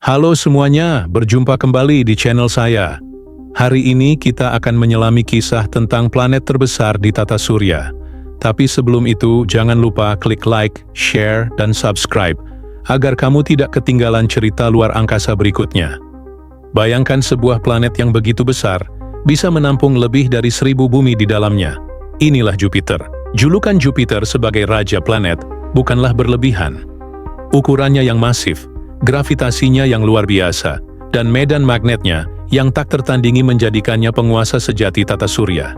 Halo semuanya, berjumpa kembali di channel saya. Hari ini kita akan menyelami kisah tentang planet terbesar di tata surya. Tapi sebelum itu, jangan lupa klik like, share, dan subscribe, agar kamu tidak ketinggalan cerita luar angkasa berikutnya. Bayangkan sebuah planet yang begitu besar, bisa menampung lebih dari 1000 bumi di dalamnya. Inilah Jupiter. Julukan Jupiter sebagai Raja Planet bukanlah berlebihan. Ukurannya yang masif, gravitasinya yang luar biasa, dan medan magnetnya yang tak tertandingi menjadikannya penguasa sejati tata surya.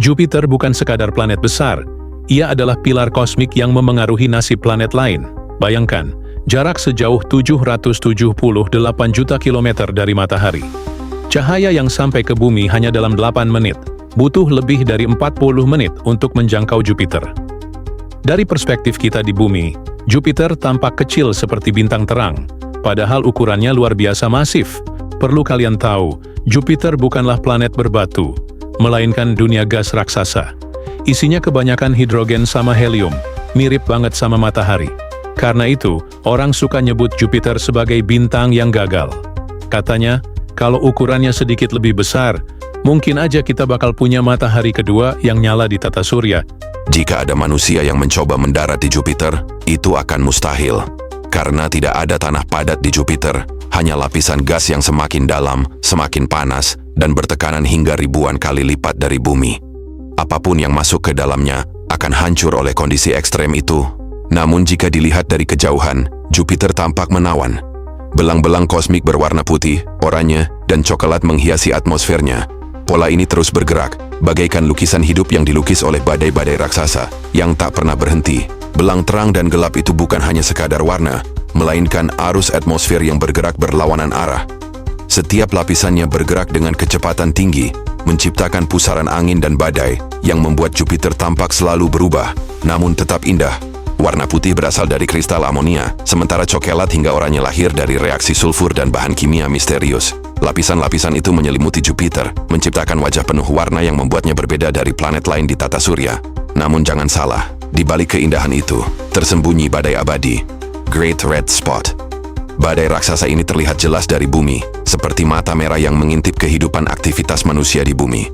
Jupiter bukan sekadar planet besar, ia adalah pilar kosmik yang memengaruhi nasib planet lain. Bayangkan, jarak sejauh 778 juta kilometer dari matahari. Cahaya yang sampai ke bumi hanya dalam 8 menit, butuh lebih dari 40 menit untuk menjangkau Jupiter. Dari perspektif kita di bumi, Jupiter tampak kecil seperti bintang terang, padahal ukurannya luar biasa masif. Perlu kalian tahu, Jupiter bukanlah planet berbatu, melainkan dunia gas raksasa. Isinya kebanyakan hidrogen sama helium, mirip banget sama matahari. Karena itu, orang suka nyebut Jupiter sebagai bintang yang gagal. Katanya, kalau ukurannya sedikit lebih besar, mungkin aja kita bakal punya matahari kedua yang nyala di tata surya. Jika ada manusia yang mencoba mendarat di Jupiter, itu akan mustahil. Karena tidak ada tanah padat di Jupiter, hanya lapisan gas yang semakin dalam, semakin panas, dan bertekanan hingga ribuan kali lipat dari bumi. Apapun yang masuk ke dalamnya akan hancur oleh kondisi ekstrem itu. Namun jika dilihat dari kejauhan, Jupiter tampak menawan. Belang-belang kosmik berwarna putih, oranye, dan coklat menghiasi atmosfernya. Pola ini terus bergerak, bagaikan lukisan hidup yang dilukis oleh badai-badai raksasa yang tak pernah berhenti. Belang terang dan gelap itu bukan hanya sekadar warna, melainkan arus atmosfer yang bergerak berlawanan arah. Setiap lapisannya bergerak dengan kecepatan tinggi, menciptakan pusaran angin dan badai yang membuat Jupiter tampak selalu berubah, namun tetap indah. Warna putih berasal dari kristal amonia, sementara coklat hingga oranye lahir dari reaksi sulfur dan bahan kimia misterius. Lapisan-lapisan itu menyelimuti Jupiter, menciptakan wajah penuh warna yang membuatnya berbeda dari planet lain di tata surya. Namun jangan salah, di balik keindahan itu, tersembunyi badai abadi, Great Red Spot. Badai raksasa ini terlihat jelas dari bumi, seperti mata merah yang mengintip kehidupan aktivitas manusia di bumi.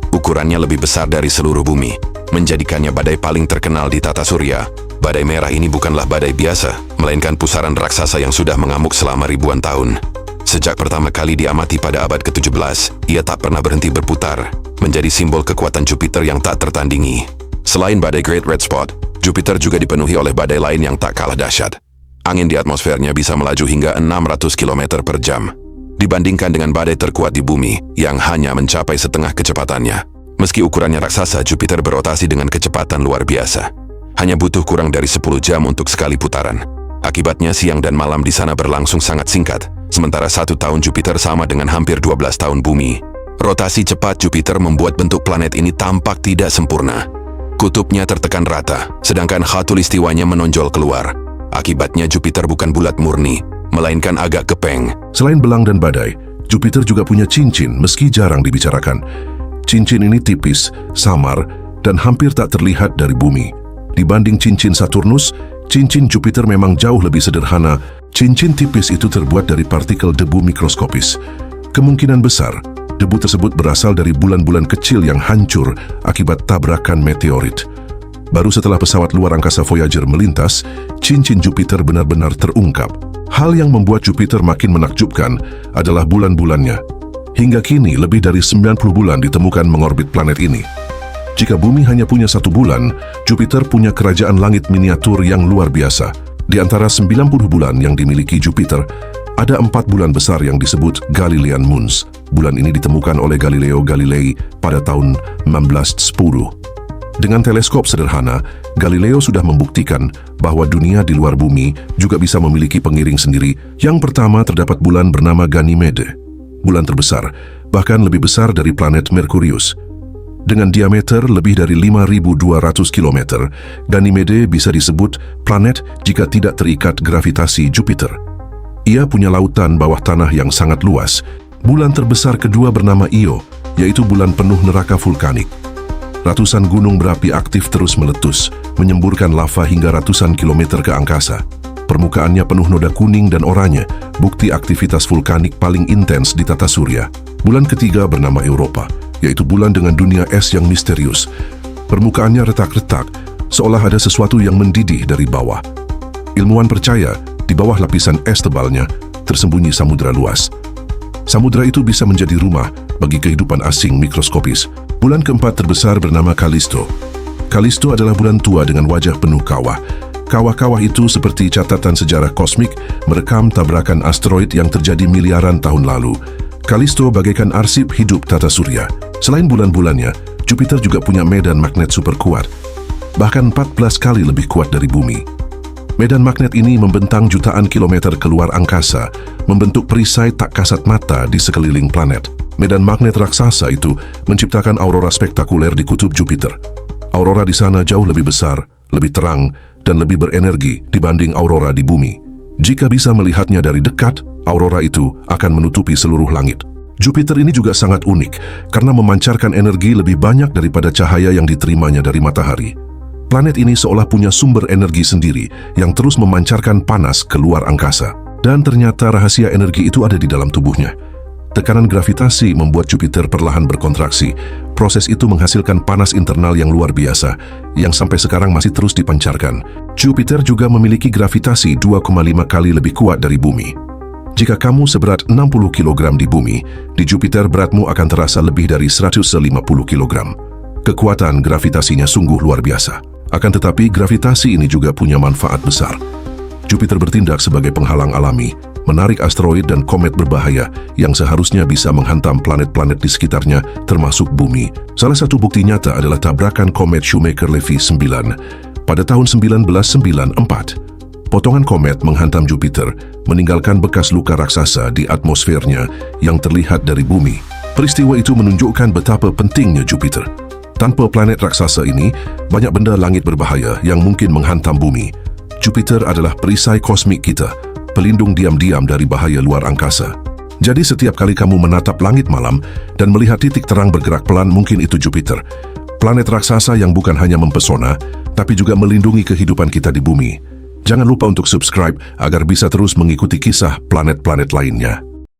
Ukurannya lebih besar dari seluruh bumi, menjadikannya badai paling terkenal di tata surya. Badai merah ini bukanlah badai biasa, melainkan pusaran raksasa yang sudah mengamuk selama ribuan tahun. Sejak pertama kali diamati pada abad ke-17, ia tak pernah berhenti berputar, menjadi simbol kekuatan Jupiter yang tak tertandingi. Selain badai Great Red Spot, Jupiter juga dipenuhi oleh badai lain yang tak kalah dahsyat. Angin di atmosfernya bisa melaju hingga 600 km per jam, dibandingkan dengan badai terkuat di bumi yang hanya mencapai setengah kecepatannya. Meski ukurannya raksasa, Jupiter berotasi dengan kecepatan luar biasa. Hanya butuh kurang dari 10 jam untuk sekali putaran. Akibatnya siang dan malam di sana berlangsung sangat singkat, sementara 1 tahun Jupiter sama dengan hampir 12 tahun bumi. Rotasi cepat Jupiter membuat bentuk planet ini tampak tidak sempurna. Kutubnya tertekan rata, sedangkan khatulistiwanya menonjol keluar. Akibatnya Jupiter bukan bulat murni, melainkan agak gepeng. Selain belang dan badai, Jupiter juga punya cincin meski jarang dibicarakan. Cincin ini tipis, samar, dan hampir tak terlihat dari bumi. Dibanding cincin Saturnus, cincin Jupiter memang jauh lebih sederhana. Cincin tipis itu terbuat dari partikel debu mikroskopis. Kemungkinan besar, debu tersebut berasal dari bulan-bulan kecil yang hancur akibat tabrakan meteorit. Baru setelah pesawat luar angkasa Voyager melintas, cincin Jupiter benar-benar terungkap. Hal yang membuat Jupiter makin menakjubkan adalah bulan-bulannya. Hingga kini, lebih dari 90 bulan ditemukan mengorbit planet ini. Jika bumi hanya punya 1 bulan, Jupiter punya kerajaan langit miniatur yang luar biasa. Di antara 90 bulan yang dimiliki Jupiter, ada 4 bulan besar yang disebut Galilean Moons. Bulan ini ditemukan oleh Galileo Galilei pada tahun 1610. Dengan teleskop sederhana, Galileo sudah membuktikan bahwa dunia di luar bumi juga bisa memiliki pengiring sendiri. Yang pertama, terdapat bulan bernama Ganymede. Bulan terbesar, bahkan lebih besar dari planet Merkurius. Dengan diameter lebih dari 5.200 km, Ganymede bisa disebut planet jika tidak terikat gravitasi Jupiter. Ia punya lautan bawah tanah yang sangat luas. Bulan terbesar kedua bernama Io, yaitu bulan penuh neraka vulkanik. Ratusan gunung berapi aktif terus meletus, menyemburkan lava hingga ratusan kilometer ke angkasa. Permukaannya penuh noda kuning dan oranye, bukti aktivitas vulkanik paling intens di tata surya. Bulan ketiga bernama Europa, yaitu bulan dengan dunia es yang misterius. Permukaannya retak-retak, seolah ada sesuatu yang mendidih dari bawah. Ilmuwan percaya, di bawah lapisan es tebalnya, tersembunyi samudera luas. Samudera itu bisa menjadi rumah bagi kehidupan asing mikroskopis. Bulan keempat terbesar bernama Kalisto. Kalisto adalah bulan tua dengan wajah penuh kawah. Kawah-kawah itu seperti catatan sejarah kosmik merekam tabrakan asteroid yang terjadi miliaran tahun lalu. Kalisto bagaikan arsip hidup tata surya. Selain bulan-bulannya, Jupiter juga punya medan magnet super kuat, bahkan 14 kali lebih kuat dari bumi. Medan magnet ini membentang jutaan kilometer keluar angkasa, membentuk perisai tak kasat mata di sekeliling planet. Medan magnet raksasa itu menciptakan aurora spektakuler di kutub Jupiter. Aurora di sana jauh lebih besar, lebih terang, dan lebih berenergi dibanding aurora di bumi. Jika bisa melihatnya dari dekat, aurora itu akan menutupi seluruh langit. Jupiter ini juga sangat unik karena memancarkan energi lebih banyak daripada cahaya yang diterimanya dari matahari. Planet ini seolah punya sumber energi sendiri yang terus memancarkan panas keluar angkasa. Dan ternyata rahasia energi itu ada di dalam tubuhnya. Tekanan gravitasi membuat Jupiter perlahan berkontraksi. Proses itu menghasilkan panas internal yang luar biasa, yang sampai sekarang masih terus dipancarkan. Jupiter juga memiliki gravitasi 2,5 kali lebih kuat dari bumi. Jika kamu seberat 60 kg di bumi, di Jupiter beratmu akan terasa lebih dari 150 kg. Kekuatan gravitasinya sungguh luar biasa. Akan tetapi, gravitasi ini juga punya manfaat besar. Jupiter bertindak sebagai penghalang alami, menarik asteroid dan komet berbahaya yang seharusnya bisa menghantam planet-planet di sekitarnya, termasuk bumi. Salah satu bukti nyata adalah tabrakan komet Shoemaker-Levy 9 pada tahun 1994. Potongan komet menghantam Jupiter, meninggalkan bekas luka raksasa di atmosfernya yang terlihat dari bumi. Peristiwa itu menunjukkan betapa pentingnya Jupiter. Tanpa planet raksasa ini, banyak benda langit berbahaya yang mungkin menghantam bumi. Jupiter adalah perisai kosmik kita, pelindung diam-diam dari bahaya luar angkasa. Jadi setiap kali kamu menatap langit malam dan melihat titik terang bergerak pelan, mungkin itu Jupiter. Planet raksasa yang bukan hanya mempesona, tapi juga melindungi kehidupan kita di bumi. Jangan lupa untuk subscribe agar bisa terus mengikuti kisah planet-planet lainnya.